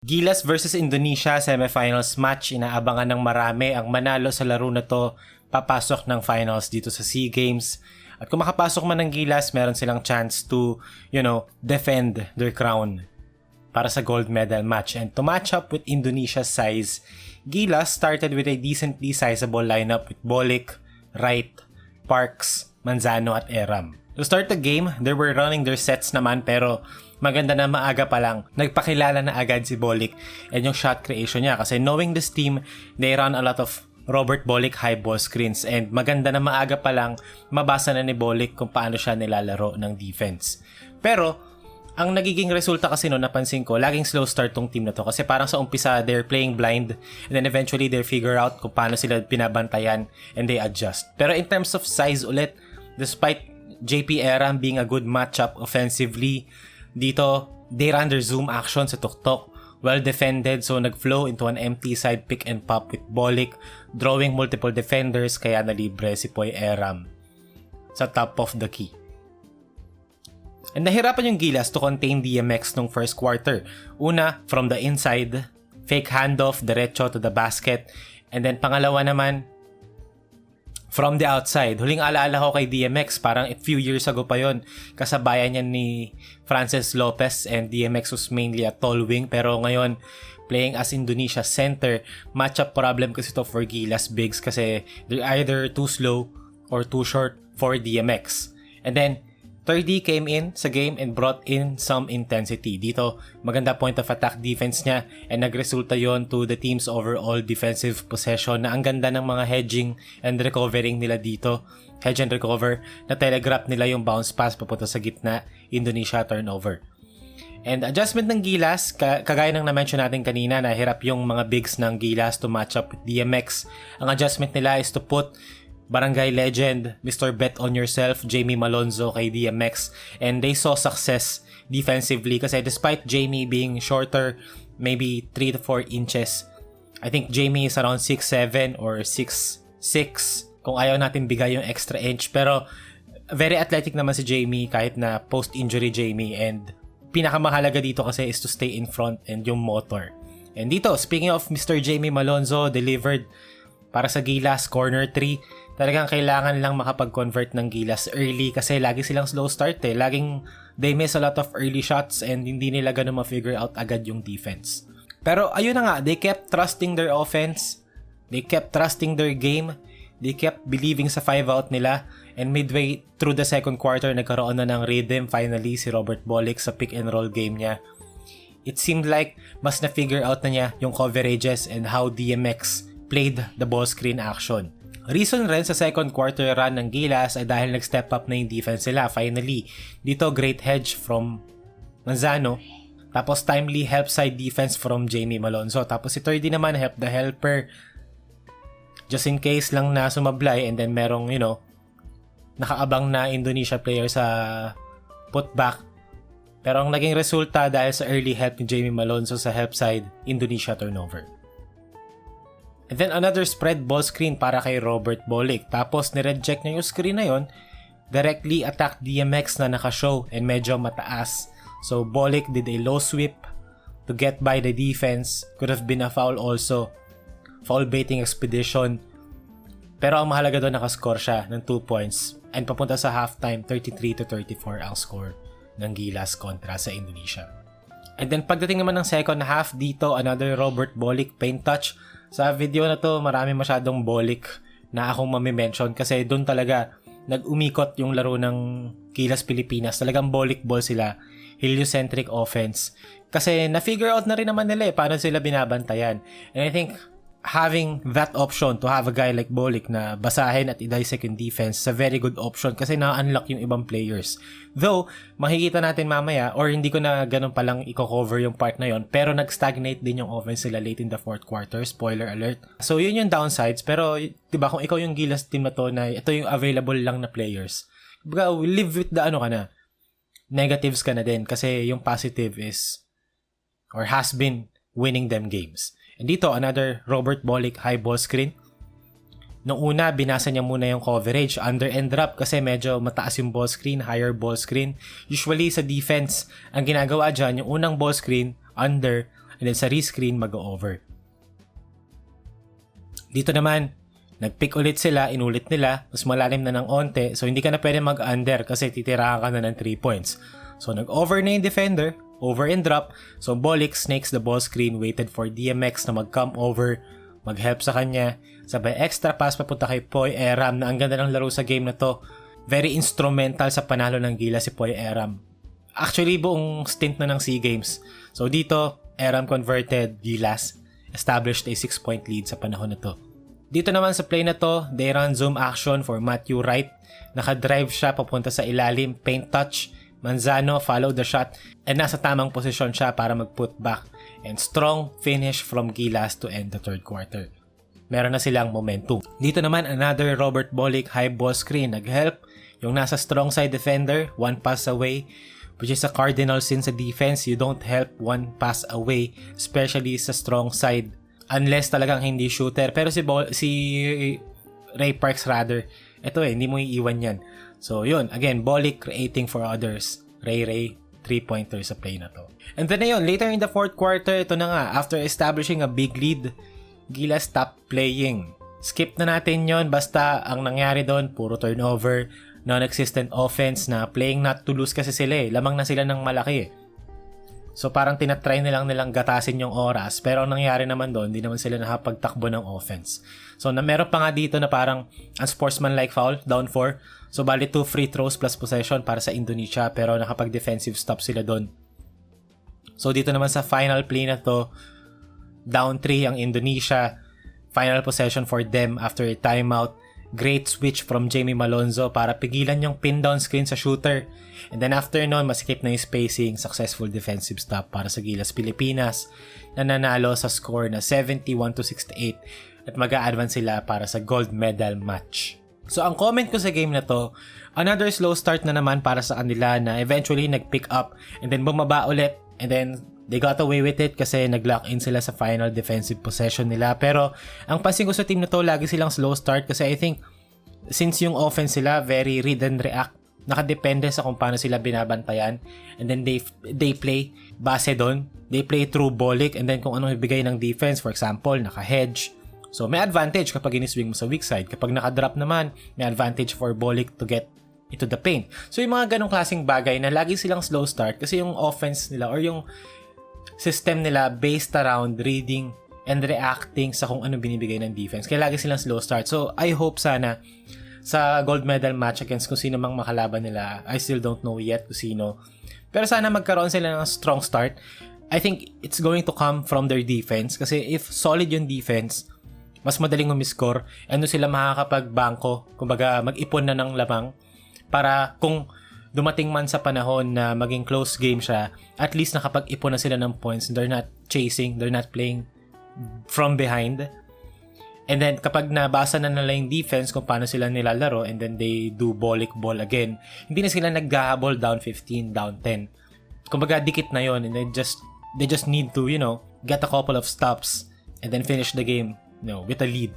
Gilas versus Indonesia semifinals match. Inaabangan ng marami. Ang manalo sa laro na to papasok ng finals dito sa SEA Games. At kung makapasok man ng Gilas, meron silang chance to, defend their crown para sa gold medal match. And to match up with Indonesia's size, Gilas started with a decently sizable lineup with Bolik, Wright, Parks, Manzano at Eram. To start the game, they were running their sets naman pero maganda na maaga pa lang, nagpakilala na agad si Bolik and yung shot creation niya kasi knowing this team, they run a lot of Robert Bolik high ball screens and maganda na maaga pa lang mabasa na ni Bolik kung paano siya nilalaro ng defense. Pero ang nagiging resulta kasi noon napansin ko, laging slow start tong team na to kasi parang sa umpisa they're playing blind and then eventually they figure out kung paano sila binabantayan and they adjust. Pero in terms of size ulit, despite JP Eram being a good matchup offensively, dito they run their zoom action sa tuktok. Well defended, so nag-flow into an empty side pick and pop with Bolik, drawing multiple defenders kaya nalibre si Poy Eram sa top of the key. And nahirapan yung Gilas to contain DMX nung first quarter. Una, from the inside, fake handoff, diretso to the basket. And then pangalawa naman, from the outside. Huling alaala ko kay DMX, parang a few years ago pa yon, kasabayan niya ni Francis Lopez and DMX was mainly a tall wing. Pero ngayon, playing as Indonesia center, matchup problem kasi to for Gilas bigs kasi they're either too slow or too short for DMX. And then, 3D came in sa game and brought in some intensity. Dito, maganda point of attack defense niya and nagresulta yon to the team's overall defensive possession na ang ganda ng mga hedging and recovering nila dito. Hedge and recover, na telegraph nila yung bounce pass papunta sa gitna, Indonesia turnover. And adjustment ng Gilas, kagaya ng na-mention natin kanina na hirap yung mga bigs ng Gilas to match up with DMX. Ang adjustment nila is to put Barangay legend, Mr. Bet on Yourself, Jamie Malonzo kay DMX, and they saw success defensively kasi despite Jamie being shorter, maybe 3 to 4 inches, I think Jamie is around 6'7 or 6'6 kung ayaw natin bigay yung extra inch, pero very athletic naman si Jamie kahit na post-injury Jamie, and pinakamahalaga dito kasi is to stay in front and yung motor. And dito, speaking of Mr. Jamie Malonzo, delivered para sa Gilas corner 3. Talagang kailangan lang makapag-convert ng Gilas early kasi lagi silang slow start eh. Laging they miss a lot of early shots and hindi nila ganun ma-figure out agad yung defense. Pero ayun na nga, they kept trusting their offense. They kept trusting their game. They kept believing sa 5-out nila. And midway through the second quarter, nagkaroon na ng rhythm finally si Robert Bolik sa pick and roll game niya. It seemed like mas na-figure out na niya yung coverages and how DMX played the ball screen action. Reason rin sa second quarter run ng Gilas ay dahil nag-step up na yung defense nila finally. Dito great hedge from Manzano, tapos timely help side defense from Jamie Malonzo. Tapos si Thirdy naman help the helper just in case lang na sumablay and then merong nakaabang na Indonesia player sa putback. Pero ang naging resulta dahil sa early help ni Jamie Malonzo sa help side, Indonesia turnover. And then another spread ball screen para kay Robert Bolik. Tapos nireject niya yung screen na yon, directly attack DMX na nakashow and medyo mataas. So Bolik did a low sweep to get by the defense. Could have been a foul also. Foul baiting expedition. Pero ang mahalaga doon, nakascore siya ng 2 points. And papunta sa halftime, 33-34 ang score ng Gilas kontra sa Indonesia. And then pagdating naman ng second half, dito another Robert Bolik paint touch. Sa video na to, marami masyadong Bolik na akong mamimension kasi doon talaga nag-umikot yung laro ng Gilas Pilipinas. Talagang Bolik ball sila, heliocentric offense. Kasi na-figure out na rin naman nila paano sila binabantayan. And I think having that option to have a guy like Bolik na basahin at i-dissect yung defense is a very good option kasi na-unlock yung ibang players. Though, makikita natin mamaya, or hindi ko na ganun palang i-cover yung part na yon, pero nag-stagnate din yung offense sila late in the fourth quarter, spoiler alert. So, yun yung downsides, pero diba kung ikaw yung Gilas team na to, na ito yung available lang na players, diba, live with the negatives ka na din kasi yung positive is, or has been, winning them games. And dito, another Robert Bolik high ball screen. Nung una, binasa niya muna yung coverage, under and drop kasi medyo mataas yung ball screen, higher ball screen. Usually sa defense, ang ginagawa dyan, yung unang ball screen, under, and then sa rescreen mag-over. Dito naman, nag-pick ulit sila, inulit nila, mas malalim na ng onte, so hindi ka na pwede mag-under kasi titirahan ka na ng 3 points. So nag-over na yung defender, over and drop, so Bolik snakes the ball screen, waited for DMX na mag-come over, mag-help sa kanya, sabay extra pass papunta kay Poy Eram na ang ganda ng laro sa game na to. Very instrumental sa panalo ng Gilas si Poy Eram. Actually, buong stint na ng SEA Games. So dito, Eram converted, Gilas established a 6-point lead sa panahon na to. Dito naman sa play na to, they run zoom action for Matthew Wright. Nakadrive siya papunta sa ilalim, paint touch, Manzano follow the shot, and nasa tamang posisyon siya para mag-put back. And strong finish from Gilas to end the third quarter. Meron na silang momentum. Dito naman, another Robert Bolik high ball screen. Nag-help yung nasa strong side defender, 1 pass away, which is a cardinal sin sa defense. You don't help 1 pass away, especially sa strong side, unless talagang hindi shooter. Pero si Ray Parks rather, ito hindi mo iiwan yan. So yun, again, Bolik creating for others. Ray 3-pointer sa play na to. And then ayun, later in the fourth quarter, ito na nga, after establishing a big lead, Gilas stopped playing. Skip na natin yon, basta ang nangyari doon, puro turnover, non-existent offense na playing not to lose kasi sila lamang na sila ng malaki So parang tinatry nilang gatasin yung oras, pero ang nangyari naman doon, hindi naman sila nakapagtakbo ng offense. So meron pa nga dito na parang unsportsmanlike foul, down 4. So bali 2 free throws plus possession para sa Indonesia, pero nakapag-defensive stop sila doon. So dito naman sa final play na to, down 3 ang Indonesia, final possession for them after a timeout. Great switch from Jamie Malonzo para pigilan yung pin down screen sa shooter. And then after nun, masikip na yung spacing, successful defensive stop para sa Gilas Pilipinas na nanalo sa score na 71-68 at mag-a-advance sila para sa gold medal match. So ang comment ko sa game na to, another slow start na naman para sa kanila na eventually nag-pick up and then bumaba ulit and then they got away with it kasi nag-lock in sila sa final defensive possession nila. Pero ang pansin ko sa team na to, lagi silang slow start kasi I think since yung offense sila very read and react, nakadepende sa kung paano sila binabantayan, and then they play base doon. They play through Bolik and then kung anong ibigay ng defense, for example, naka-hedge. So may advantage kapag iniswing mo sa weak side. Kapag naka-drop naman, may advantage for Bolik to get into the paint. So yung mga ganong klaseng bagay na lagi silang slow start kasi yung offense nila or yung system nila based around reading and reacting sa kung ano binibigay ng defense. Kaya lagi silang slow start. So, I hope sana sa gold medal match against kung sino mang makalaban nila. I still don't know yet kung sino. Pero sana magkaroon sila ng strong start. I think it's going to come from their defense. Kasi if solid yung defense, mas madaling umiscore. Ano sila makakapag-bangko. Kumbaga, mag-ipon na ng lamang para kung dumating man sa panahon na maging close game siya, at least nakapag-ipon na sila ng points. They're not chasing, they're not playing from behind. And then kapag nabasa na nila yung defense kung paano sila nilalaro and then they do Bolik ball again, hindi na sila naghahabol down 15, down 10. Kumbaga dikit na yon and they just need to, get a couple of stops and then finish the game, with a lead.